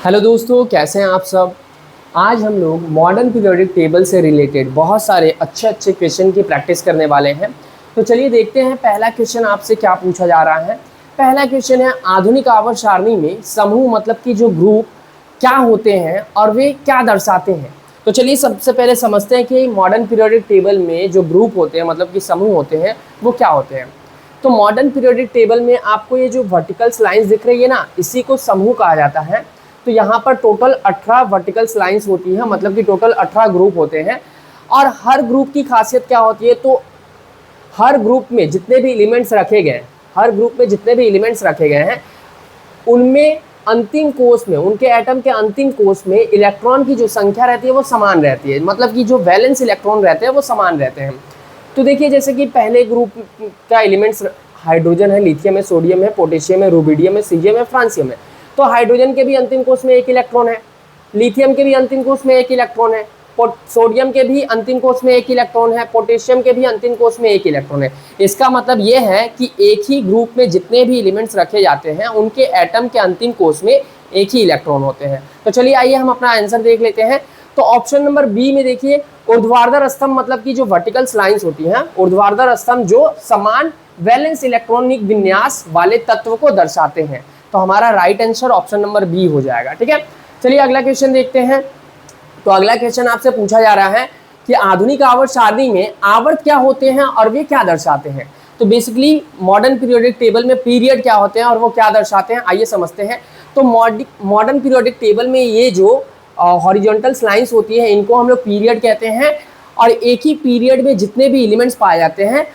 Hello दोस्तों, कैसे हैं आप सब। आज हम लोग मॉडर्न पीरियोडिक टेबल से रिलेटेड बहुत सारे अच्छे क्वेश्चन की प्रैक्टिस करने वाले हैं। तो चलिए देखते हैं पहला क्वेश्चन आपसे क्या पूछा जा रहा है। पहला क्वेश्चन है, आधुनिक आवर्त सारणी में समूह मतलब कि जो ग्रुप क्या होते हैं और वे क्या दर्शाते हैं। तो चलिए सबसे पहले समझते हैं कि मॉडर्न पीरियोडिक टेबल में जो ग्रुप होते हैं मतलब कि समूह होते हैं वो क्या होते हैं। तो मॉडर्न पीरियोडिक टेबल में आपको ये जो वर्टिकल्स लाइंस दिख रही है ना, इसी को समूह कहा जाता है। तो यहाँ पर टोटल 18 वर्टिकल्स लाइंस होती हैं, मतलब कि टोटल 18 ग्रुप होते हैं। और हर ग्रुप की खासियत क्या होती है, तो हर ग्रुप में जितने भी एलिमेंट्स रखे गए हैं उनमें अंतिम कोष में, उनके एटम के अंतिम कोष में इलेक्ट्रॉन की जो संख्या रहती है वो समान रहती है, मतलब कि जो वैलेंस इलेक्ट्रॉन रहते हैं वो समान रहते हैं। तो देखिए जैसे कि पहले ग्रुप का एलिमेंट्स हाइड्रोजन है, लिथियम है, सोडियम है, पोटेशियम है, रूबिडियम है, सीजियम है, फ्रांसियम है। तो हाइड्रोजन के भी अंतिम कोष में एक इलेक्ट्रॉन है, लिथियम के भी अंतिम कोष में एक इलेक्ट्रॉन है, सोडियम के भी अंतिम कोष में एक इलेक्ट्रॉन है, पोटेशियम के भी अंतिम कोष में एक इलेक्ट्रॉन है। इसका मतलब यह है कि एक ही ग्रुप में जितने भी एलिमेंट्स रखे जाते हैं उनके एटम के अंतिम कोष में एक ही इलेक्ट्रॉन होते हैं। तो चलिए आइए हम अपना आंसर देख लेते हैं। तो ऑप्शन नंबर बी में देखिए, ऊर्ध्वाधर स्तंभ मतलब कि जो वर्टिकल्स लाइंस होती हैं, ऊर्ध्वाधर स्तंभ जो समान वैलेंस इलेक्ट्रॉनिक विन्यास वाले तत्व को दर्शाते हैं। तो हमारा right answer option number B हो जाएगा। ठीक है, चलिए अगला क्वेश्चन देखते हैं। तो अगला क्वेश्चन आपसे पूछा जा रहा है कि आधुनिक आवर्त सारणी में आवर्त क्या होते हैं और वे क्या दर्शाते हैं। तो बेसिकली मॉडर्न पीरियोडिक टेबल में पीरियड क्या होते हैं और वो क्या दर्शाते हैं, आइए समझते हैं। तो मॉडर्न पीरियोडिक टेबल में ये जो हॉरिजॉन्टल लाइंस होती है इनको हम लोग पीरियड कहते हैं। और एक ही पीरियड में जितने भी एलिमेंट्स पाए जाते हैं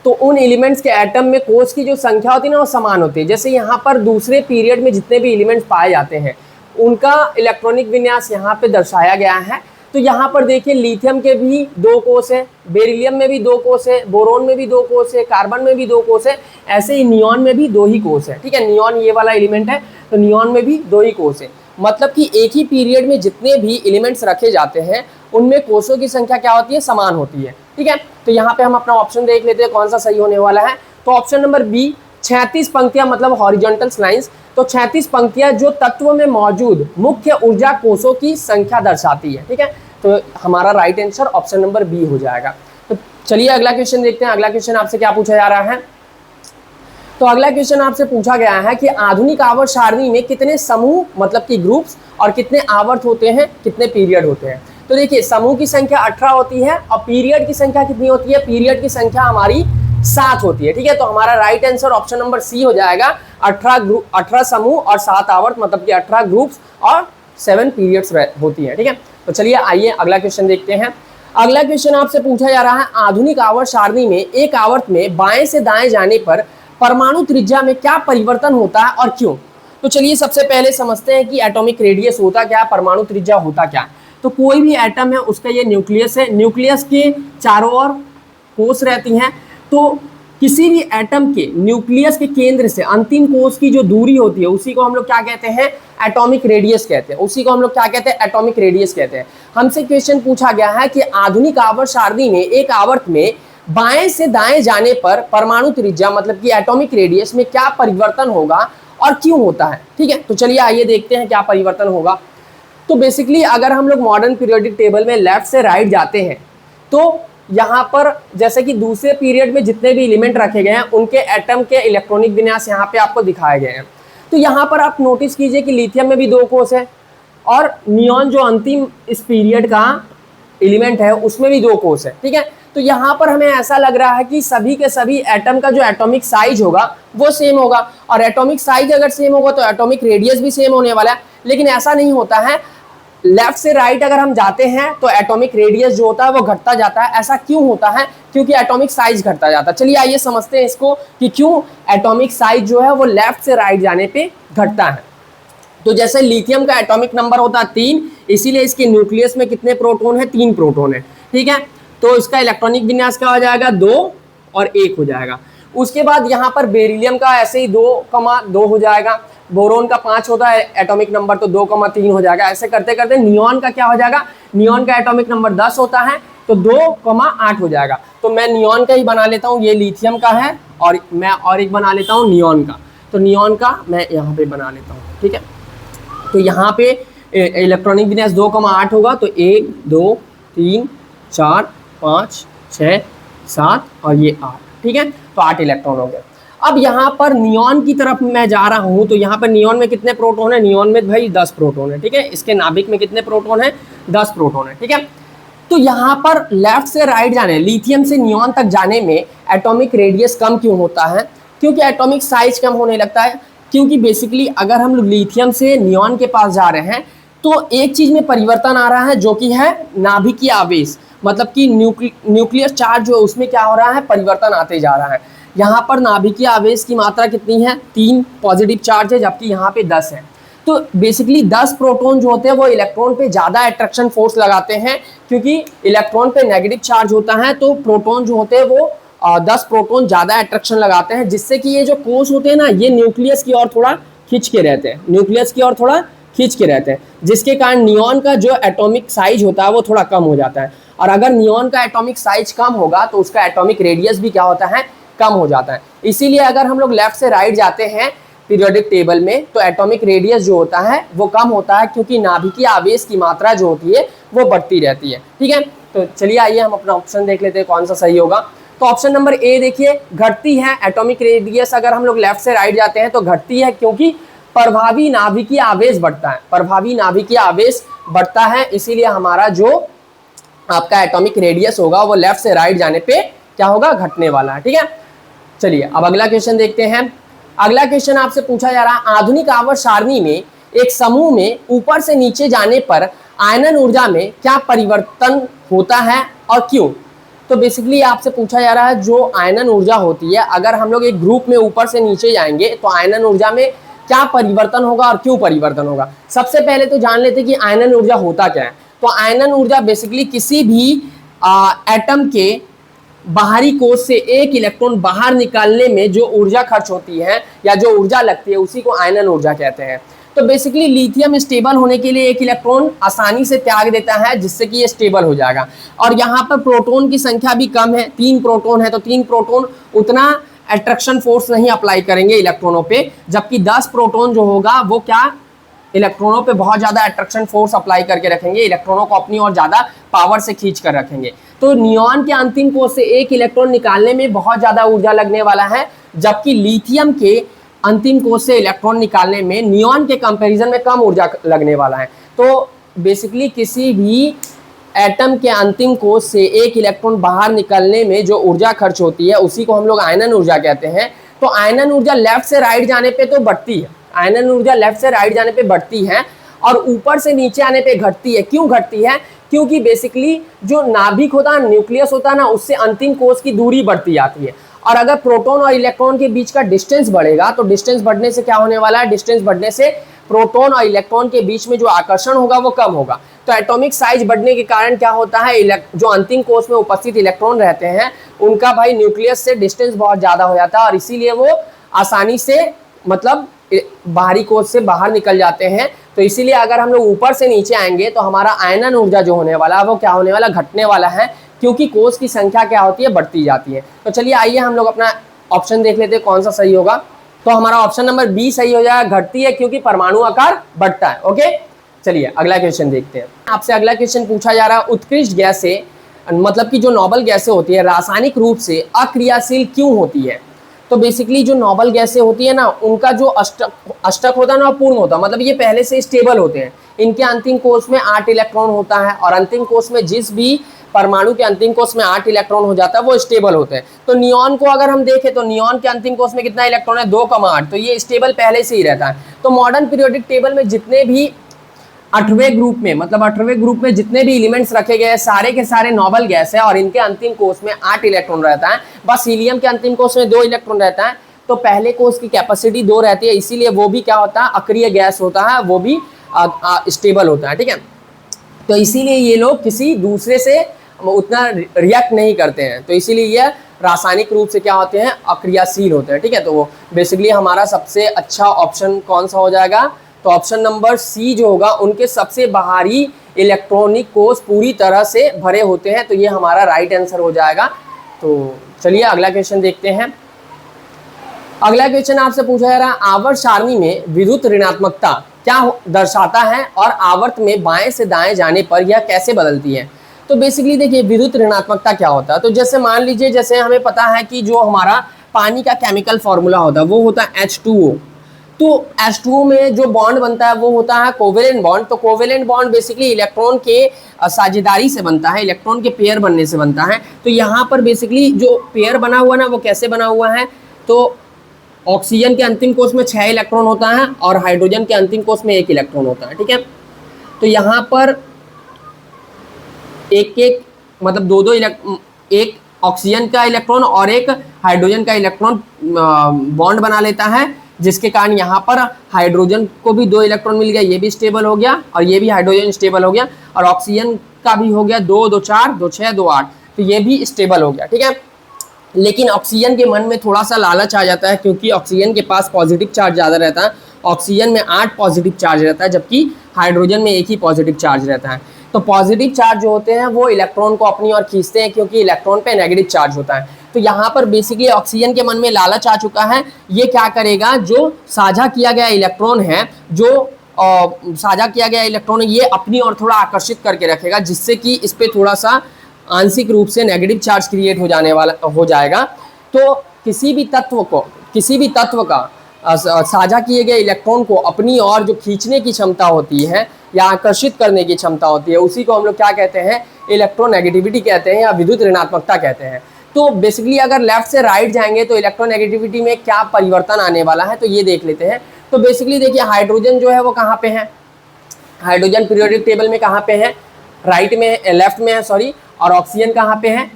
तो उन एलिमेंट्स के एटम में कोष की जो संख्या होती है ना वो समान होती है। जैसे यहाँ पर दूसरे पीरियड में जितने भी एलिमेंट्स पाए जाते हैं उनका इलेक्ट्रॉनिक विन्यास यहाँ पे दर्शाया गया है। तो यहाँ पर देखिए लिथियम के भी 2 कोष है, बेरिलियम में भी 2 कोष है, बोरोन में भी 2 कोष है, कार्बन में भी 2 कोष है, ऐसे ही नियॉन में भी 2 ही कोष है। ठीक है, नियॉन ये वाला एलिमेंट है तो नियॉन में भी 2 ही कोष है। मतलब कि एक ही पीरियड में जितने भी एलिमेंट्स रखे जाते हैं उनमें कोषों की संख्या क्या होती है, समान होती है। ठीक है, तो यहाँ पे हम अपना ऑप्शन देख लेते हैं कौन सा सही होने वाला है। तो ऑप्शन नंबर बी, 36 पंक्तियां मतलब हॉरिजॉन्टल लाइंस। तो 36 पंक्तियां जो तत्व में मौजूद मुख्य ऊर्जा कोषों की संख्या दर्शाती है। ठीक है, तो हमारा right answer option number B हो जाएगा। तो चलिए अगला क्वेश्चन देखते हैं। अगला क्वेश्चन आपसे क्या पूछा जा रहा है। तो अगला क्वेश्चन आपसे पूछा गया है कि आधुनिक आवर्त सारणी में कितने समूह मतलब कि ग्रुप्स और कितने आवर्त होते हैं, कितने पीरियड होते हैं। तो देखिए समूह की संख्या 18 होती है और पीरियड की संख्या कितनी होती है, पीरियड की संख्या हमारी 7 होती है। ठीक है, तो हमारा right answer option number C हो जाएगा। 18 समूह और 7 आवर्त मतलब कि 18 ग्रुप्स और 7 पीरियड्स होती है। ठीक है, तो चलिए आइए अगला क्वेश्चन देखते हैं। अगला क्वेश्चन आपसे पूछा जा रहा है, आधुनिक आवर्त सारणी में एक आवर्त में बाएं से दाएं जाने पर परमाणु त्रिज्या में क्या परिवर्तन होता है और क्यों। तो चलिए सबसे पहले समझते हैं कि एटॉमिक रेडियस होता क्या, परमाणु त्रिज्या होता क्या। तो कोई भी एटम है उसका ये न्यूक्लियस है, न्यूक्लियस के चारों ओर कोष रहती हैं। तो किसी भी एटम के न्यूक्लियस के केंद्र से अंतिम कोष की जो दूरी होती है उसी को हम लोग क्या कहते हैं, एटॉमिक रेडियस कहते हैं। उसी को हम लोग क्या कहते हैं, एटॉमिक रेडियस कहते हैं। हमसे क्वेश्चन पूछा गया है कि आधुनिक आवर्त सारणी में एक आवर्त में बाएं से दाएं जाने पर परमाणु त्रिज्या मतलब कि एटॉमिक रेडियस में क्या परिवर्तन होगा और क्यों होता है। ठीक है, तो चलिए आइए देखते हैं क्या परिवर्तन होगा। तो बेसिकली अगर हम लोग मॉडर्न पीरियोडिक टेबल में लेफ्ट से राइट जाते हैं तो यहाँ पर जैसे कि दूसरे पीरियड में जितने भी एलिमेंट रखे गए हैं उनके एटम के इलेक्ट्रॉनिक विन्यास यहाँ पे आपको दिखाए गए हैं। तो यहाँ पर आप नोटिस कीजिए कि लिथियम में भी 2 कोष है और नियॉन जो अंतिम इस पीरियड का एलिमेंट है उसमें भी 2 कोष है। ठीक है, तो यहाँ पर हमें ऐसा लग रहा है कि सभी के सभी एटम का जो एटॉमिक साइज होगा वो सेम होगा और एटॉमिक साइज अगर सेम होगा तो एटॉमिक रेडियस भी सेम होने वाला है। लेकिन ऐसा नहीं होता है, लेफ्ट से राइट अगर हम जाते हैं तो एटॉमिक रेडियस जो होता है वो घटता जाता है। ऐसा क्यों होता है, क्योंकि एटॉमिक साइज घटता जाता है। चलिए आइए समझते हैं इसको कि क्यों एटॉमिक साइज जो है वो लेफ्ट से राइट जाने पे घटता है। तो जैसे लिथियम का एटॉमिक नंबर होता है 3, इसीलिए इसके न्यूक्लियस में कितने प्रोटॉन है, 3 प्रोटॉन है। ठीक है, तो इसका इलेक्ट्रॉनिक विन्यास क्या हो जाएगा, 2 और 1 हो जाएगा। उसके बाद यहाँ पर बेरिलियम का ऐसे ही 2,2 हो जाएगा, बोरोन का 5 होता है एटॉमिक नंबर तो 2,3 हो जाएगा। ऐसे करते करते नियॉन का क्या हो जाएगा, नियॉन का एटॉमिक नंबर 10 होता है तो 2,8 हो जाएगा। तो मैं नियॉन का ही बना लेता हूँ, ये लिथियम का है और मैं और एक बना लेता हूँ नियॉन का। तो नियॉन का मैं यहाँ पे बना लेता हूँ। ठीक है, तो यहाँ पे इलेक्ट्रॉनिक विन्यास 2,8 होगा, तो 1 2 3 4 5 6 7 और ये 8, ठीक है, तो 8 इलेक्ट्रॉन हो गए। अब यहाँ पर नियॉन की तरफ मैं जा रहा हूँ, तो यहाँ पर नियॉन में कितने प्रोटॉन है? नियॉन में भाई 10 प्रोटॉन है, ठीक है। इसके नाभिक में कितने प्रोटॉन है? 10 प्रोटॉन है, ठीक है। तो यहाँ पर लेफ्ट से राइट जाने, लिथियम से नियॉन तक जाने में एटॉमिक रेडियस कम क्यों होता है? क्योंकि एटॉमिक साइज कम होने लगता है। क्योंकि बेसिकली अगर हम लोग लिथियम से नियॉन के पास जा रहे हैं तो एक चीज में परिवर्तन आ रहा है, जो कि है नाभिकीय आवेश, मतलब कि न्यूक्लियर चार्ज जो है उसमें क्या हो रहा है? परिवर्तन आते जा रहा है। यहाँ पर नाभिकीय आवेश की मात्रा कितनी है? 3 पॉजिटिव चार्ज है, जबकि यहाँ पे 10 है। तो बेसिकली 10 प्रोटॉन जो होते हैं वो इलेक्ट्रॉन पे ज़्यादा अट्रैक्शन फोर्स लगाते हैं, क्योंकि इलेक्ट्रॉन पे नेगेटिव चार्ज होता है, तो प्रोटॉन जो होते हैं वो 10 प्रोटॉन ज़्यादा अट्रैक्शन लगाते हैं, जिससे कि ये जो कोष होते हैं ना, ये न्यूक्लियस की ओर थोड़ा खींच के रहते हैं, न्यूक्लियस की ओर थोड़ा खींच के रहते हैं, जिसके कारण नियॉन का जो एटॉमिक साइज होता है वो थोड़ा कम हो जाता है। और अगर नियॉन का एटॉमिक साइज कम होगा तो उसका एटॉमिक रेडियस भी क्या होता है? कम हो जाता है। इसीलिए अगर हम लोग लेफ्ट से राइट जाते हैं पीरियोडिक टेबल में, तो एटॉमिक रेडियस जो होता है वो कम होता है, क्योंकि नाभिकीय आवेश की मात्रा जो होती है वो बढ़ती रहती है, ठीक है। तो चलिए आइए हम अपना ऑप्शन देख लेते हैं कौन सा सही होगा। तो ऑप्शन नंबर ए देखिए, घटती है एटॉमिक रेडियस। अगर हम लोग लेफ्ट से राइट जाते हैं तो घटती है, क्योंकि प्रभावी नाभिकीय आवेश बढ़ता है, प्रभावी नाभिकीय आवेश बढ़ता है, इसीलिए हमारा जो आपका एटॉमिक रेडियस होगा वो लेफ्ट से राइट जाने पे क्या होगा? घटने वाला है, ठीक है। चलिए अब अगला क्वेश्चन देखते हैं। अगला क्वेश्चन आपसे पूछा जा रहा है, आधुनिक आवर्त सारणी में एक समूह में ऊपर से नीचे जाने पर आयनन ऊर्जा में क्या परिवर्तन होता है और क्यों? तो बेसिकली आपसे पूछा जा रहा है, जो आयनन ऊर्जा होती है, अगर हम लोग एक ग्रुप में ऊपर से नीचे जाएंगे तो आयनन ऊर्जा में क्या परिवर्तन होगा और क्यों परिवर्तन होगा। सबसे पहले तो जान लेते कि आयनन ऊर्जा होता क्या है। तो आयनन ऊर्जा बेसिकली किसी भी एटम के बाहरी कोश से एक इलेक्ट्रॉन बाहर निकालने में जो ऊर्जा खर्च होती है या जो ऊर्जा लगती है, उसी को आयनन ऊर्जा कहते हैं। तो बेसिकली लिथियम स्टेबल होने के लिए एक इलेक्ट्रॉन आसानी से त्याग देता है, जिससे कि ये स्टेबल हो जाएगा। और यहाँ पर प्रोटॉन की संख्या भी कम है, 3 प्रोटॉन है, तो 3 प्रोटॉन उतना अट्रैक्शन फोर्स नहीं अप्लाई करेंगे इलेक्ट्रॉनों पे, जबकि 10 प्रोटॉन जो होगा वो क्या इलेक्ट्रॉनों पे बहुत ज़्यादा अट्रैक्शन फोर्स अप्लाई करके रखेंगे, इलेक्ट्रॉनों को अपनी ओर ज़्यादा पावर से खींच कर रखेंगे। तो नियॉन के अंतिम कोश से एक इलेक्ट्रॉन निकालने में बहुत ज़्यादा ऊर्जा लगने वाला है, जबकि लिथियम के अंतिम कोश से इलेक्ट्रॉन निकालने में नियॉन के कंपैरिजन में कम ऊर्जा लगने वाला है। तो बेसिकली किसी भी एटम के अंतिम कोश से एक इलेक्ट्रॉन बाहर निकलने में जो ऊर्जा खर्च होती है, उसी को हम लोग आयनन ऊर्जा कहते हैं। तो आयनन ऊर्जा लेफ्ट से राइट जाने पे तो बढ़ती है, आयनन ऊर्जा लेफ्ट से राइट जाने पे बढ़ती है और ऊपर से नीचे आने पे घटती है। क्यों घटती है? क्योंकि बेसिकली जो नाभिक होता है, न्यूक्लियस होता है ना, उससे अंतिम कोश की दूरी बढ़ती जाती है। और अगर प्रोटॉन और इलेक्ट्रॉन के बीच का डिस्टेंस बढ़ेगा तो डिस्टेंस बढ़ने से क्या होने वाला है? डिस्टेंस बढ़ने से प्रोटॉन और इलेक्ट्रॉन के बीच में जो आकर्षण होगा वो कम होगा। तो एटॉमिक साइज बढ़ने के कारण क्या होता है, जो अंतिम कोश में उपस्थित इलेक्ट्रॉन रहते हैं उनका भाई न्यूक्लियस से डिस्टेंस बहुत ज़्यादा हो जाता है, और इसीलिए वो आसानी से मतलब बाहरी कोश से बाहर निकल जाते हैं। तो इसीलिए अगर हम लोग ऊपर से नीचे आएंगे तो हमारा आयनन ऊर्जा जो होने वाला है वो क्या होने वाला? घटने वाला है, क्योंकि कोश की संख्या क्या होती है? बढ़ती जाती है। तो चलिए आइए हम लोग अपना ऑप्शन देख लेते हैं कौन सा सही होगा। तो हमारा ऑप्शन नंबर बी सही हो जाएगा, घटती है क्योंकि परमाणु आकार बढ़ता है। ओके, चलिए अगला क्वेश्चन देखते हैं। आपसे अगला क्वेश्चन पूछा जा रहा है, उत्कृष्ट गैसें मतलब कि जो नोबल गैसें होती है रासायनिक रूप से अक्रियाशील क्यों होती है? तो बेसिकली जो नोबल गैसें होती है ना, उनका जो अष्टक होता है ना पूर्ण होता है, मतलब ये पहले से स्टेबल होते हैं। इनके अंतिम कोश में 8 इलेक्ट्रॉन होता है, और अंतिम कोश में जिस भी परमाणु के अंतिम कोश में 8 इलेक्ट्रॉन हो जाता है वो स्टेबल होते हैं। तो नियॉन को अगर हम देखें तो नियॉन के अंतिम कोश में कितना इलेक्ट्रॉन है? 2,8, तो ये स्टेबल पहले से ही रहता है। तो मॉडर्न पीरियोडिक टेबल में जितने भी 8वें ग्रुप में, मतलब 8वें ग्रुप में जितने भी एलिमेंट्स रखे गए सारे के सारे नोबल गैस है, और इनके अंतिम कोश में 8 इलेक्ट्रॉन रहता है। बस हीलियम के अंतिम कोश में 2 इलेक्ट्रॉन रहता है। तो पहले कोश की कैपेसिटी 2 रहती है, इसीलिए वो भी क्या होता है? अक्रिय गैस होता है, वो भी स्टेबल होता है, ठीक है। तो इसीलिए ये लोग किसी दूसरे से उतना रिएक्ट नहीं करते हैं, तो इसीलिए ये रासायनिक रूप से क्या होते हैं? अक्रियाशील होते हैं, ठीक है। तो वो बेसिकली हमारा सबसे अच्छा ऑप्शन कौन सा हो जाएगा? तो ऑप्शन नंबर सी जो होगा, उनके सबसे बाहरी इलेक्ट्रॉनिक कोश पूरी तरह से भरे होते हैं, तो ये हमारा राइट आंसर हो जाएगा। तो चलिए अगला क्वेश्चन देखते हैं। अगला क्वेश्चन आपसे पूछा जा रहा है, आवर्त सारणी में विद्युत ऋणात्मकता दर्शाता है और आवर्त में बाएं से दाएं जाने पर यह कैसे बदलती है। तो बेसिकली देखिए विद्युत ऋणात्मकता क्या होता है। तो जैसे मान लीजिए, जैसे हमें पता है कि जो हमारा पानी का केमिकल फॉर्मूला होता है वो होता है H2O। तो H2O में जो बॉन्ड बनता है वो होता है कोवेलेंट बॉन्ड। तो कोवेलेंट बॉन्ड बेसिकली इलेक्ट्रॉन के साझेदारी से बनता है, इलेक्ट्रॉन के पेयर बनने से बनता है। तो यहाँ पर बेसिकली जो पेयर बना हुआ ना वो कैसे बना हुआ है, तो ऑक्सीजन के अंतिम कोष में 6 इलेक्ट्रॉन होता है और हाइड्रोजन के अंतिम कोष में 1 इलेक्ट्रॉन होता है। ठीक है, तो यहाँ पर एक मतलब दो एक ऑक्सीजन का इलेक्ट्रॉन और एक हाइड्रोजन का इलेक्ट्रॉन बॉन्ड बना लेता है, जिसके कारण यहाँ पर हाइड्रोजन को भी 2 इलेक्ट्रॉन मिल गया, ये भी स्टेबल हो गया और ये भी हाइड्रोजन स्टेबल हो गया, और ऑक्सीजन का भी हो गया 2 2 4 2 6 2 8, तो ये भी स्टेबल हो गया। ठीक है, लेकिन ऑक्सीजन के मन में थोड़ा सा लालच आ जाता है, क्योंकि ऑक्सीजन के पास पॉजिटिव चार्ज ज़्यादा रहता है। ऑक्सीजन में 8 पॉजिटिव चार्ज रहता है, जबकि हाइड्रोजन में 1 ही पॉजिटिव चार्ज रहता है। तो पॉजिटिव चार्ज जो होते हैं वो इलेक्ट्रॉन को अपनी ओर खींचते हैं, क्योंकि इलेक्ट्रॉन पे नेगेटिव चार्ज होता है। तो यहाँ पर बेसिकली ऑक्सीजन के मन में लालच आ चुका है, ये क्या करेगा, जो साझा किया गया इलेक्ट्रॉन है, जो साझा किया गया इलेक्ट्रॉन है, ये अपनी ओर थोड़ा आकर्षित करके रखेगा, जिससे कि इस पर थोड़ा सा आंशिक रूप से नेगेटिव चार्ज क्रिएट हो जाएगा। तो किसी भी तत्व का साझा किए गए इलेक्ट्रॉन को अपनी ओर जो खींचने की क्षमता होती है या आकर्षित करने की क्षमता होती है, उसी को हम लोग क्या कहते हैं, इलेक्ट्रोनेगेटिविटी कहते हैं या विद्युत ऋणात्मकता कहते हैं। तो बेसिकली अगर लेफ्ट से राइट जाएंगे तो इलेक्ट्रोनेगेटिविटी में क्या परिवर्तन आने वाला है, तो ये देख लेते हैं। तो बेसिकली देखिए हाइड्रोजन जो है वो कहाँ पे है, हाइड्रोजन पीरियोडिक टेबल में कहाँ पे है, राइट में, लेफ्ट में है सॉरी, और ऑक्सीजन कहाँ पे है,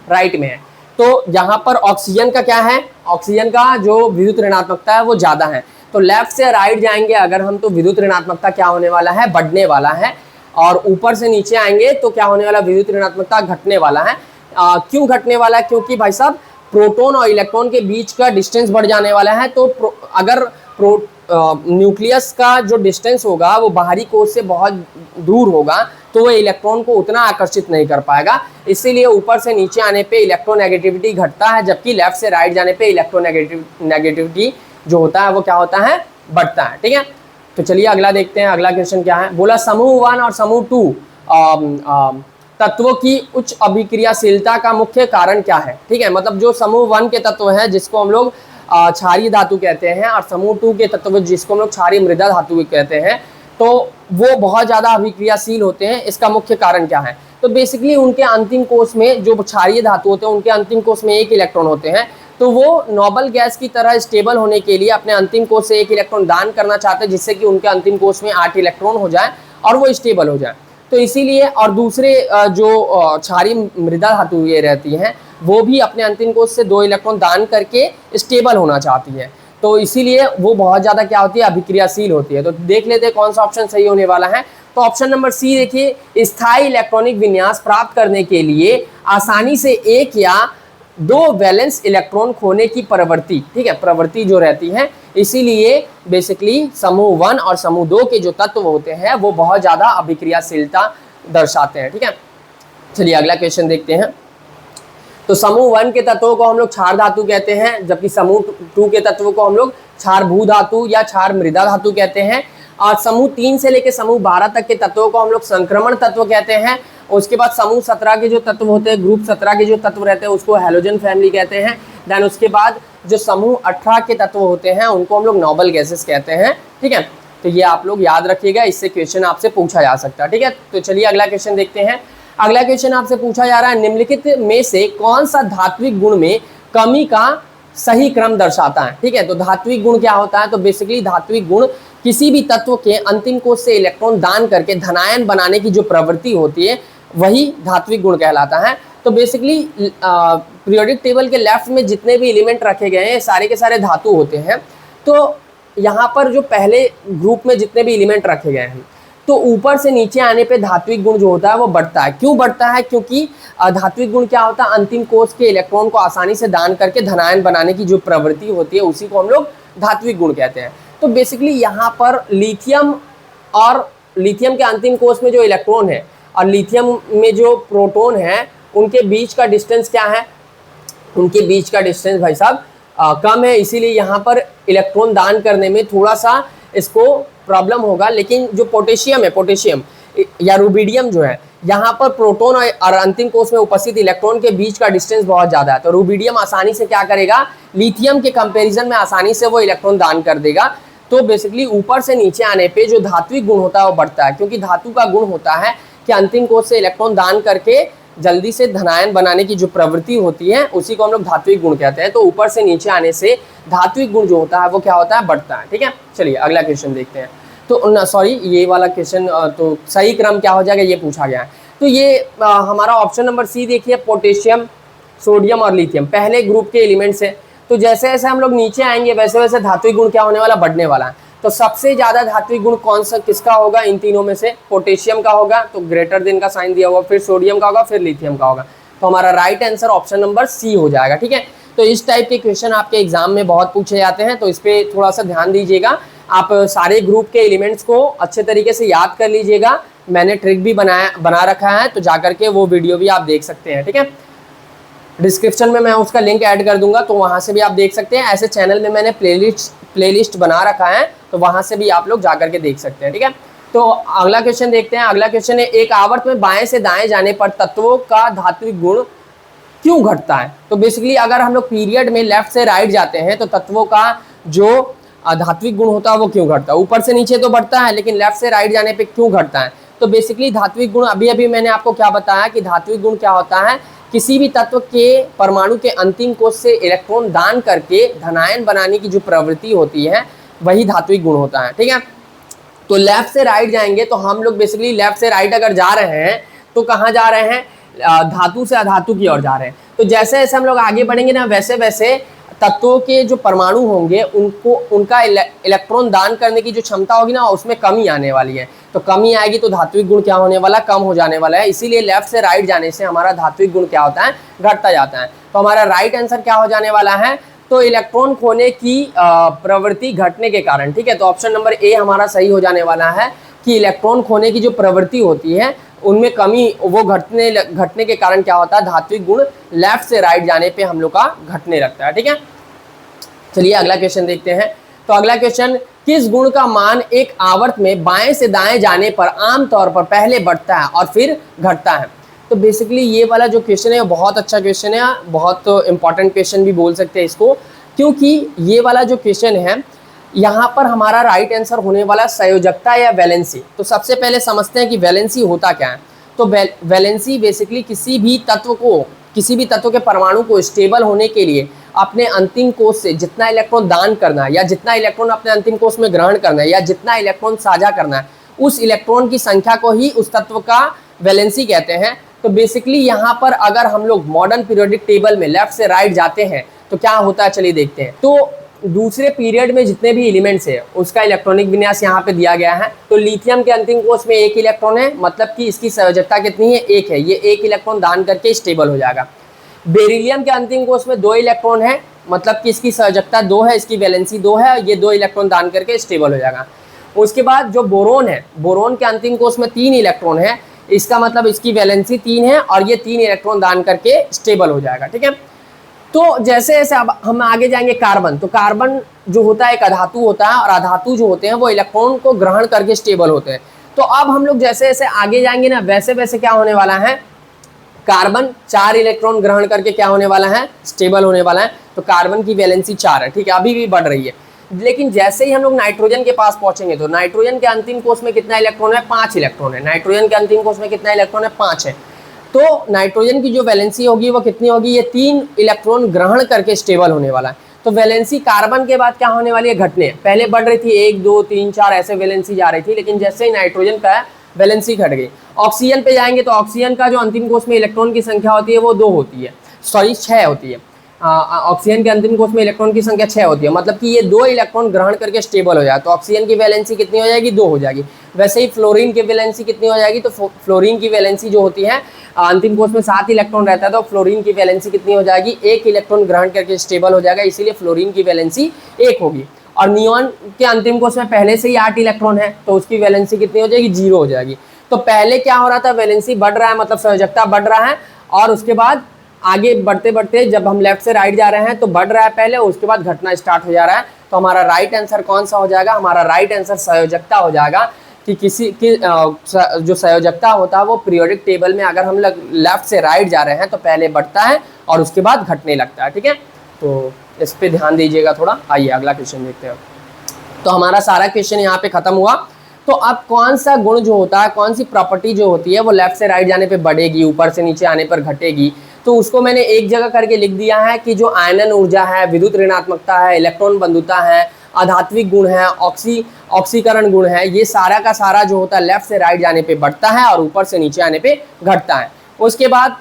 राइट में है। तो यहाँ पर ऑक्सीजन का क्या है, ऑक्सीजन का जो विद्युत ऋणात्मकता है वो ज़्यादा है। तो लेफ्ट से राइट जाएंगे अगर हम, तो विद्युत ऋणात्मकता क्या होने वाला है, बढ़ने वाला है, और ऊपर से नीचे आएंगे तो क्या होने वाला, विद्युत ऋणात्मकता घटने वाला है। क्यों घटने वाला है, क्योंकि भाई साहब प्रोटॉन और इलेक्ट्रॉन के बीच का डिस्टेंस बढ़ जाने वाला है। तो अगर न्यूक्लियस का जो डिस्टेंस होगा वो बाहरी कोश से बहुत दूर होगा, तो वो इलेक्ट्रॉन को उतना आकर्षित नहीं कर पाएगा, इसीलिए ऊपर से नीचे आने पे इलेक्ट्रोनेगेटिविटी घटता है, जबकि लेफ्ट से राइट जाने पे इलेक्ट्रोनेगेटिविटी जो होता है वो क्या होता है, बढ़ता है। ठीक है, तो चलिए अगला देखते हैं। अगला क्वेश्चन क्या है, बोला समूह 1 और समूह 2 तत्वों की उच्च अभिक्रियाशीलता का मुख्य कारण क्या है। ठीक है, मतलब जो समूह 1 के तत्व है जिसको हम लोग क्षारीय धातु कहते हैं, और समूह 2 के तत्व जिसको हम लोग क्षारीय मृदा धातु कहते हैं, तो वो बहुत ज़्यादा अभिक्रियाशील होते हैं। इसका मुख्य कारण क्या है, तो बेसिकली उनके अंतिम कोष में जो क्षारीय धातु होते हैं उनके अंतिम कोष में 1 इलेक्ट्रॉन होते हैं। तो वो नोबल गैस की तरह स्टेबल होने के लिए अपने अंतिम कोष से 1 इलेक्ट्रॉन दान करना चाहते हैं, जिससे कि उनके अंतिम कोष में 8 इलेक्ट्रॉन हो जाए और वो स्टेबल हो जाए। तो इसीलिए, और दूसरे जो क्षारीय मृदा धातु ये रहती हैं वो भी अपने अंतिम कोष से 2 इलेक्ट्रॉन दान करके स्टेबल होना चाहती है, तो इसीलिए वो बहुत ज़्यादा क्या होती है, अभिक्रियाशील होती है। तो देख लेते हैं कौन सा ऑप्शन सही होने वाला है। तो ऑप्शन नंबर सी देखिए, स्थायी इलेक्ट्रॉनिक विन्यास प्राप्त करने के लिए आसानी से 1 या 2 वैलेंस इलेक्ट्रॉन खोने की प्रवृत्ति, ठीक है, प्रवृत्ति जो रहती है, इसीलिए बेसिकली समूह 1 और समूह 2 के जो तत्व होते हैं वो बहुत ज़्यादा अभिक्रियाशीलता दर्शाते हैं। ठीक है, चलिए अगला क्वेश्चन देखते हैं। तो समूह 1 के तत्वों को हम लोग क्षार धातु कहते हैं, जबकि समूह 2 के तत्वों को हम लोग क्षार भू धातु या क्षार मृदा धातु कहते हैं। और समूह 3 से लेकर समूह 12 तक के तत्वों को हम लोग संक्रमण तत्व कहते हैं। उसके बाद समूह 17 के जो तत्व होते हैं, ग्रुप 17 के जो तत्व रहते हैं उसको हैलोजन फैमिली कहते हैं। देन उसके बाद जो समूह 18 के तत्व होते हैं उनको हम लोग नोबल गैसेस कहते हैं। ठीक है, तो ये आप लोग याद रखिएगा, इससे क्वेश्चन आपसे पूछा जा सकता है। ठीक है, तो चलिए अगला क्वेश्चन देखते हैं। अगला क्वेश्चन आपसे पूछा जा रहा है, निम्नलिखित में से कौन सा धात्विक गुण में कमी का सही क्रम दर्शाता है। ठीक है, तो धात्विक गुण क्या होता है, तो बेसिकली धात्विक गुण किसी भी तत्व के अंतिम कोष से इलेक्ट्रॉन दान करके धनायन बनाने की जो प्रवृत्ति होती है वही धात्विक गुण कहलाता है। तो बेसिकली पीरियोडिक टेबल के लेफ्ट में जितने भी एलिमेंट रखे गए हैं सारे के सारे धातु होते हैं। तो यहाँ पर जो पहले ग्रुप में जितने भी एलिमेंट रखे गए हैं, तो ऊपर से नीचे आने पे धात्विक गुण जो होता है वो बढ़ता है। क्यों बढ़ता है, क्योंकि धात्विक गुण क्या होता है, अंतिम कोष के इलेक्ट्रॉन को आसानी से दान करके धनायन बनाने की जो प्रवृत्ति होती है उसी को हम लोग धात्विक गुण कहते हैं। तो बेसिकली यहाँ पर लिथियम और लिथियम के अंतिम कोष में जो इलेक्ट्रॉन है और लिथियम में जो प्रोटॉन है उनके बीच का डिस्टेंस क्या है, उनके बीच का डिस्टेंस भाई साहब कम है, इसीलिए यहाँ पर इलेक्ट्रॉन दान करने में थोड़ा सा इसको प्रॉब्लम होगा, लेकिन जो पोटेशियम है, पोटेशियम या रुबिडियम जो है, यहाँ पर प्रोटॉन और अंतिम कोष में उपस्थित इलेक्ट्रॉन के बीच का डिस्टेंस बहुत ज़्यादा है, तो रुबिडियम आसानी से क्या करेगा, लिथियम के कंपैरिजन में आसानी से वो इलेक्ट्रॉन दान कर देगा। तो बेसिकली ऊपर से नीचे आने पे जो धात्विक गुण होता है वो बढ़ता है, क्योंकि धातु का गुण होता है कि अंतिम कोष से इलेक्ट्रॉन दान करके जल्दी से धनायन बनाने की जो प्रवृत्ति होती है उसी को हम लोग धात्विक गुण कहते हैं। तो ऊपर से नीचे आने से धात्विक गुण जो होता है वो क्या होता है, बढ़ता है। ठीक है, चलिए अगला क्वेश्चन देखते हैं। तो सॉरी, ये वाला क्वेश्चन तो सही क्रम क्या हो जाएगा, ये पूछा गया है। तो ये हमारा ऑप्शन नंबर सी देखिए, पोटेशियम, सोडियम और लिथियम पहले ग्रुप के एलिमेंट्स है। तो जैसे जैसे हम लोग नीचे आएंगे वैसे वैसे धात्विक गुण क्या होने वाला, बढ़ने वाला है। तो सबसे ज्यादा धात्विक गुण कौन सा किसका होगा, इन तीनों में से पोटेशियम का होगा, तो ग्रेटर देन का साइन दिया हुआ, फिर सोडियम का होगा, फिर लिथियम का होगा। तो हमारा right answer option number C हो जाएगा। ठीक है, तो इस टाइप के क्वेश्चन आपके एग्जाम में बहुत पूछे जाते हैं, तो इस पर थोड़ा सा ध्यान दीजिएगा। आप सारे ग्रुप के एलिमेंट्स को अच्छे तरीके से याद कर लीजिएगा। मैंने ट्रिक भी बना रखा है, तो जाकर के वो वीडियो भी आप देख सकते हैं। ठीक है, डिस्क्रिप्शन में मैं उसका लिंक ऐड कर दूंगा, तो वहां से भी आप देख सकते हैं। ऐसे चैनल में मैंने प्लेलिस्ट बना रखा है, तो वहां से भी आप लोग जाकर के देख सकते हैं। ठीक है, तो अगला क्वेश्चन देखते हैं। अगला क्वेश्चन है, एक आवर्त में बाएं से दाएं जाने पर तत्वों का धात्विक गुण क्यों घटता है। तो बेसिकली अगर हम लोग पीरियड में लेफ्ट से राइट जाते हैं तो तत्वों का जो धात्विक गुण होता है वो क्यों घटता है। ऊपर से नीचे तो बढ़ता है, लेकिन लेफ्ट से राइट जाने पे क्यों घटता है। तो बेसिकली धात्विक गुण, अभी मैंने आपको क्या बताया कि धात्विक गुण क्या होता है, किसी भी तत्व के परमाणु के अंतिम कोष से इलेक्ट्रॉन दान करके धनायन बनाने की जो प्रवृत्ति होती है वही धात्विक गुण होता है। ठीक है, तो लेफ्ट से राइट जाएंगे तो हम लोग बेसिकली लेफ्ट से राइट अगर जा रहे हैं तो कहाँ जा रहे हैं, धातु से अधातु की ओर जा रहे हैं। तो जैसे जैसे हम लोग आगे बढ़ेंगे ना वैसे वैसे तत्वों के जो परमाणु होंगे उनका इलेक्ट्रॉन दान करने की जो क्षमता होगी ना उसमें कमी आने वाली है। तो कमी आएगी तो धात्विक गुण क्या होने वाला, कम हो जाने वाला है। इसीलिए लेफ्ट से राइट जाने से हमारा धात्विक गुण क्या होता है, घटता जाता है। तो हमारा राइट आंसर क्या हो जाने वाला है, तो इलेक्ट्रॉन खोने की प्रवृत्ति घटने के कारण। ठीक है, तो ऑप्शन नंबर ए हमारा सही हो जाने वाला है कि इलेक्ट्रॉन खोने की जो प्रवृत्ति होती है उनमें कमी, वो घटने के कारण क्या होता है, धात्विक गुण लेफ्ट से राइट जाने पे हम लोग का घटने लगता है। ठीक है, चलिए अगला क्वेश्चन देखते हैं। तो अगला क्वेश्चन, किस गुण का मान एक आवर्त में बाएं से दाएं जाने पर आमतौर पर पहले बढ़ता है और फिर घटता है। तो बेसिकली ये वाला जो क्वेश्चन है बहुत अच्छा क्वेश्चन है, बहुत इंपॉर्टेंट क्वेश्चन भी बोल सकते हैं इसको, क्योंकि ये वाला जो क्वेश्चन है यहाँ पर हमारा राइट आंसर होने वाला संयोजकता या वैलेंसी। तो सबसे पहले समझते हैं कि वैलेंसी होता क्या है। तो वैलेंसी बेसिकली किसी भी तत्व के परमाणु को स्टेबल होने के लिए अपने अंतिम कोष से जितना इलेक्ट्रॉन दान करना है या जितना इलेक्ट्रॉन अपने अंतिम कोष में ग्रहण करना है या जितना इलेक्ट्रॉन साझा करना है, उस इलेक्ट्रॉन की संख्या को ही उस तत्व का वैलेंसी कहते हैं। तो बेसिकली यहाँ पर अगर हम लोग मॉडर्न पीरियोडिक टेबल में लेफ्ट से राइट जाते हैं तो क्या होता है, चलिए देखते हैं। तो दूसरे पीरियड में जितने भी एलिमेंट्स है उसका इलेक्ट्रॉनिक विन्यास यहाँ पे दिया गया है। तो लिथियम के अंतिम कोष में एक इलेक्ट्रॉन है, मतलब कि इसकी संयोजकता कितनी है, एक है, ये एक इलेक्ट्रॉन दान करके स्टेबल हो जाएगा। बेरिलियम के अंतिम कोष में 2 इलेक्ट्रॉन है, मतलब कि इसकी संयोजकता 2 है, इसकी वैलेंसी 2 है, ये 2 इलेक्ट्रॉन दान करके स्टेबल हो जाएगा। उसके बाद जो बोरोन है, बोरोन के अंतिम कोष में 3 इलेक्ट्रॉन है, इसका मतलब इसकी वैलेंसी 3 है और ये 3 इलेक्ट्रॉन दान करके स्टेबल हो जाएगा। ठीक है, तो जैसे जैसे अब हम आगे जाएंगे कार्बन, तो कार्बन जो होता है एक अधातु होता है और अधातु जो होते हैं वो इलेक्ट्रॉन को ग्रहण करके स्टेबल होते हैं। तो अब हम लोग जैसे जैसे आगे जाएंगे ना वैसे वैसे क्या होने वाला है, कार्बन 4 इलेक्ट्रॉन ग्रहण करके क्या होने वाला है, स्टेबल होने वाला है। तो कार्बन की वैलेंसी 4 है। ठीक है, अभी भी बढ़ रही है। लेकिन जैसे ही हम लोग नाइट्रोजन के पास पहुंचेंगे तो नाइट्रोजन के अंतिम कोष में कितना इलेक्ट्रॉन है, 5 इलेक्ट्रॉन है। नाइट्रोजन के अंतिम कोष में कितना इलेक्ट्रॉन है, 5 है। तो नाइट्रोजन की जो वैलेंसी होगी वो कितनी होगी, ये 3 इलेक्ट्रॉन ग्रहण करके स्टेबल होने वाला है। तो वैलेंसी कार्बन के बाद क्या होने वाली है, घटने। पहले बढ़ रही थी 1 2 3 4 ऐसे वैलेंसी जा रही थी, लेकिन जैसे ही नाइट्रोजन का वैलेंसी घट गई। ऑक्सीजन पे जाएंगे तो ऑक्सीजन का जो अंतिम कोष में इलेक्ट्रॉन की संख्या होती है वो 2 होती है, सॉरी 6 होती है। ऑक्सीजन के अंतिम कोष में इलेक्ट्रॉन की संख्या 6 होती है, मतलब कि ये 2 इलेक्ट्रॉन ग्रहण करके स्टेबल हो जाए तो ऑक्सीजन की वैलेंसी कितनी हो जाएगी, 2 हो जाएगी। वैसे ही फ्लोरीन की वैलेंसी कितनी हो जाएगी, तो फ्लोरीन की वैलेंसी जो होती है अंतिम कोष में 7 इलेक्ट्रॉन रहता है, तो फ्लोरीन की वैलेंसी कितनी हो जाएगी, 1 इलेक्ट्रॉन ग्रहण करके स्टेबल हो जाएगा, इसीलिए फ्लोरीन की वैलेंसी 1 होगी। और नियॉन के अंतिम कोष में पहले से ही 8 इलेक्ट्रॉन है, तो उसकी वैलेंसी कितनी हो जाएगी, 0 हो जाएगी। तो पहले क्या हो रहा था, वैलेंसी बढ़ रहा है, मतलब संयोजकता बढ़ रहा है, और उसके बाद आगे बढ़ते बढ़ते जब हम लेफ्ट से राइट जा रहे हैं तो बढ़ रहा है पहले, उसके बाद घटना स्टार्ट हो जा रहा है। तो तो हमारा राइट आंसर कौन सा हो जाएगा, हमारा राइट आंसर संयोजकता हो जाएगा कि किसी की जो संयोजकता होता है वो पीरियोडिक टेबल में अगर हम लोग लेफ्ट से राइट जा रहे हैं तो पहले बढ़ता है और उसके बाद घटने लगता है। ठीक है, तो इस पे ध्यान दीजिएगा थोड़ा। आइए अगला क्वेश्चन देखते हैं। तो हमारा सारा क्वेश्चन यहाँ पे खत्म हुआ। तो अब कौन सा गुण जो होता है, कौन सी प्रॉपर्टी जो होती है वो लेफ्ट से राइट जाने पे बढ़ेगी, ऊपर से नीचे आने पर घटेगी, तो उसको मैंने एक जगह करके लिख दिया है कि जो आयनन ऊर्जा है, विद्युत ऋणात्मकता है, इलेक्ट्रॉन बंधुता है, आधात्विक गुण है, ऑक्सीकरण गुण है, ये सारा का सारा जो होता है लेफ्ट से राइट जाने पे बढ़ता है और ऊपर से नीचे आने पे घटता है। उसके बाद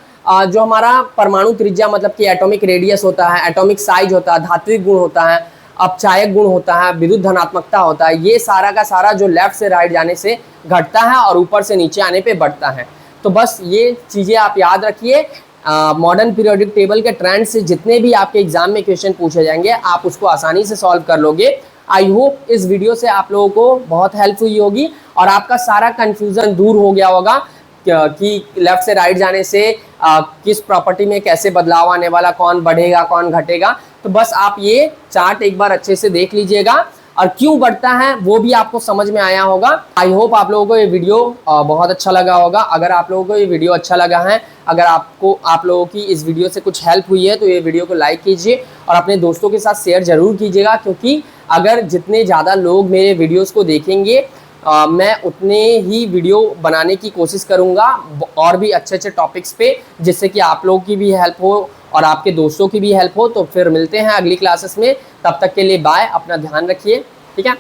जो हमारा परमाणु त्रिज्या मतलब कि एटॉमिक रेडियस होता है, एटॉमिक साइज होता है, धात्विक गुण होता है, अपचायक गुण होता है, विद्युत धनात्मकता होता है, ये सारा का सारा जो लेफ्ट से राइट जाने से घटता है और ऊपर से नीचे आने पे बढ़ता है। तो बस ये चीज़ें आप याद रखिए। मॉडर्न पीरियोडिक टेबल के ट्रेंड से जितने भी आपके एग्जाम में क्वेश्चन पूछे जाएंगे आप उसको आसानी से सॉल्व कर लोगे। आई होप इस वीडियो से आप लोगों को बहुत हेल्प हुई होगी और आपका सारा कंफ्यूजन दूर हो गया होगा कि लेफ्ट से राइट जाने से किस प्रॉपर्टी में कैसे बदलाव आने वाला, कौन बढ़ेगा कौन घटेगा। तो बस आप ये चार्ट एक बार अच्छे से देख लीजिएगा और क्यों बढ़ता है वो भी आपको समझ में आया होगा। आई होप आप लोगों को ये वीडियो बहुत अच्छा लगा होगा। अगर आप लोगों को ये वीडियो अच्छा लगा है, अगर आप लोगों की इस वीडियो से कुछ हेल्प हुई है तो ये वीडियो को लाइक कीजिए और अपने दोस्तों के साथ शेयर जरूर कीजिएगा, क्योंकि अगर जितने ज़्यादा लोग मेरे वीडियोस को देखेंगे मैं उतने ही वीडियो बनाने की कोशिश करूँगा और भी अच्छे अच्छे टॉपिक्स पे, जिससे कि आप लोगों की भी हेल्प हो और आपके दोस्तों की भी हेल्प हो। तो फिर मिलते हैं अगली क्लासेस में, तब तक के लिए बाय, अपना ध्यान रखिए। ठीक है।